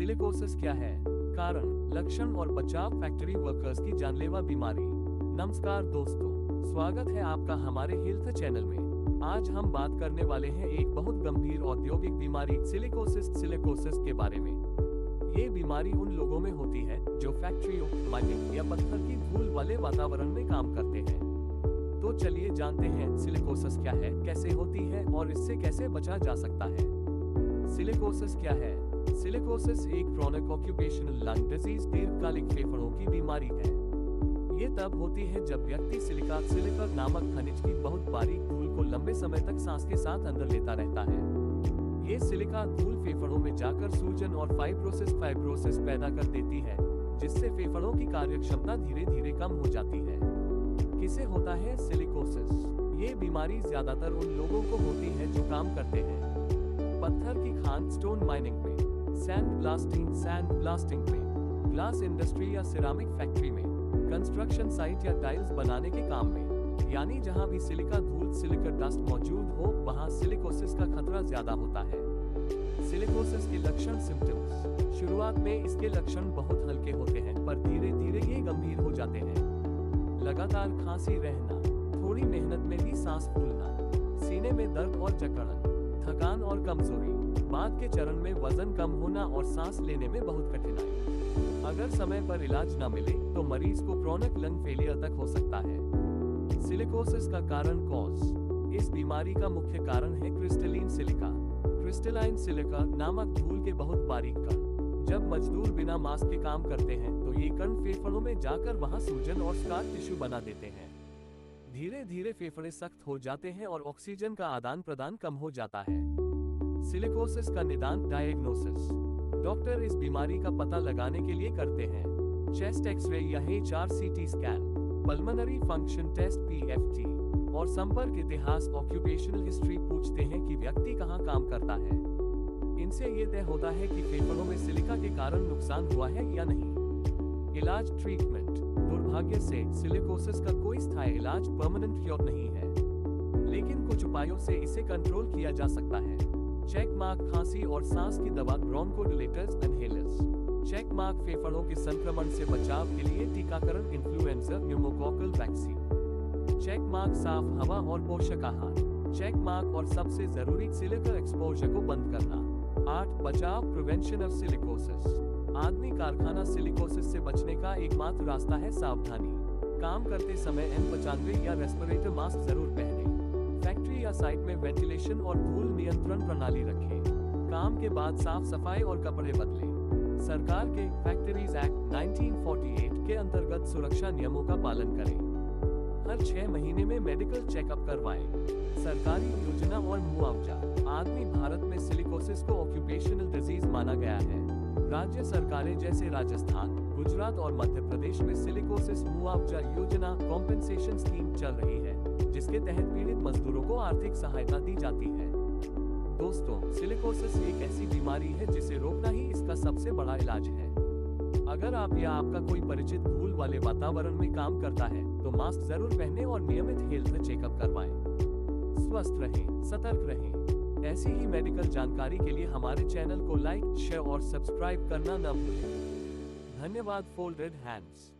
Silicosis क्या है? कारण, लक्षण और बचाव। फैक्ट्री वर्कर्स की जानलेवा बीमारी। नमस्कार दोस्तों, स्वागत है आपका हमारे हेल्थ चैनल में। आज हम बात करने वाले हैं एक बहुत गंभीर औद्योगिक बीमारी सिलिकोसिस के बारे में। ये बीमारी उन लोगों में होती है जो फैक्ट्रियों, माइनिंग या पत्थर की धूल वाले वातावरण में काम करते हैं। तो चलिए जानते हैं सिलिकोसिस क्या है, कैसे होती है और इससे कैसे बचा जा सकता है। सिलिकोसिस क्या है? सिलिकोसिस एक क्रोनिक ऑक्यूपेशनल लंग डिजीज, दीर्घकालिक फेफड़ों की बीमारी है। ये तब होती है जब व्यक्ति सिलिका नामक खनिज की बहुत बारीक धूल को लंबे समय तक सांस के साथ अंदर लेता रहता है। ये सिलिका धूल फेफड़ों में जाकर सूजन और फाइब्रोसिस पैदा कर देती है, जिससे फेफड़ों की कार्यक्षमता धीरे धीरे कम हो जाती है। किसे होता है सिलिकोसिस? ये बीमारी ज्यादातर उन लोगों को होती है जो काम करते हैं पत्थर की खान, स्टोन माइनिंग में, सैंड ब्लास्टिंग में, ग्लास इंडस्ट्री या सिरामिक फैक्ट्री में, कंस्ट्रक्शन साइट या टाइल्स बनाने के काम में। यानी जहां भी सिलिका धूल, सिलिका डस्ट मौजूद हो, वहां सिलिकोसिस का खतरा ज्यादा होता है। सिलिकोसिस के लक्षण, सिम्टम्स। शुरुआत में इसके लक्षण बहुत हल्के होते हैं, पर धीरे धीरे ये गंभीर हो जाते हैं। लगातार खांसी रहना, थोड़ी मेहनत में भी सांस फूलना, सीने में दर्द और जकड़न, थकान और कमजोरी, बाद के चरण में वजन कम होना और सांस लेने में बहुत कठिनाई। अगर समय पर इलाज न मिले तो मरीज को क्रोनिक लंग फेलियर तक हो सकता है। सिलिकोसिस का कारण, कॉज। इस बीमारी का मुख्य कारण है क्रिस्टलाइन सिलिका नामक धूल के बहुत बारीक कण। जब मजदूर बिना मास्क के काम करते हैं तो ये कण फेफड़ों में जाकर वहां सूजन और स्कार टिश्यू बना देते हैं। धीरे धीरे फेफड़े सख्त हो जाते हैं और ऑक्सीजन का आदान प्रदान कम हो जाता है। सिलिकोसिस का निदान, डायग्नोसिस। डॉक्टर इस बीमारी का पता लगाने के लिए करते हैं चेस्ट एक्सरे या HRCT scan, pulmonary function test PFT, और संपर्क इतिहास, ऑक्यूपेशनल हिस्ट्री पूछते हैं कि व्यक्ति कहाँ काम करता है। इनसे ये तय होता है कि फेफड़ों में सिलिका के कारण नुकसान हुआ है या नहीं। इलाज, ट्रीटमेंट। दुर्भाग्य से सिलिकोसिस का कोई स्थायी इलाज, परमानेंट क्योर नहीं है, लेकिन कुछ उपायों से इसे कंट्रोल किया जा सकता है। चेक मार्क, खांसी और सांस की दवा, ब्रोंकोडिलेटर्स, इनहेलर्स। चेक मार्क, फेफड़ों के संक्रमण से बचाव के लिए टीकाकरण, influenza, pneumococcal vaccine. Check mark, साफ हवा और पोषक आहार। चेक मार्क और सबसे जरूरी, सिलिका एक्सपोजर को बंद करना। 8. बचाव, प्रिवेंशन ऑफ सिलिकोसिस। आदमी कारखाना सिलिकोसिस से बचने का एकमात्र रास्ता है सावधानी। काम करते समय N95 या रेस्पिरेटर मास्क जरूर पहनें। फैक्ट्री या साइट में वेंटिलेशन और धूल नियंत्रण प्रणाली रखें। काम के बाद साफ सफाई और कपड़े बदलें। सरकार के फैक्ट्रीज एक्ट 1948 के अंतर्गत सुरक्षा नियमों का पालन करें। हर 6 महीने में मेडिकल चेकअप करवाएं। सरकारी योजना और मुआवजा। आदमी भारत में सिलिकोसिस को ऑक्यूपेशनल डिजीज माना गया है। राज्य सरकारें जैसे राजस्थान, गुजरात और मध्य प्रदेश में सिलिकोसिस मुआवजा योजना, कॉम्पेंसेशन स्कीम चल रही है, जिसके तहत पीड़ित मजदूरों को आर्थिक सहायता दी जाती है। दोस्तों, सिलिकोसिस एक ऐसी बीमारी है जिसे रोकना ही इसका सबसे बड़ा इलाज है। अगर आप या आपका कोई परिचित धूल वाले वातावरण में काम करता है तो मास्क जरूर पहने और नियमित हेल्थ चेकअप करवाएं। स्वस्थ रहें, सतर्क रहें। ऐसी ही मेडिकल जानकारी के लिए हमारे चैनल को लाइक, शेयर और सब्सक्राइब करना न भूलें। धन्यवाद। Folded hands.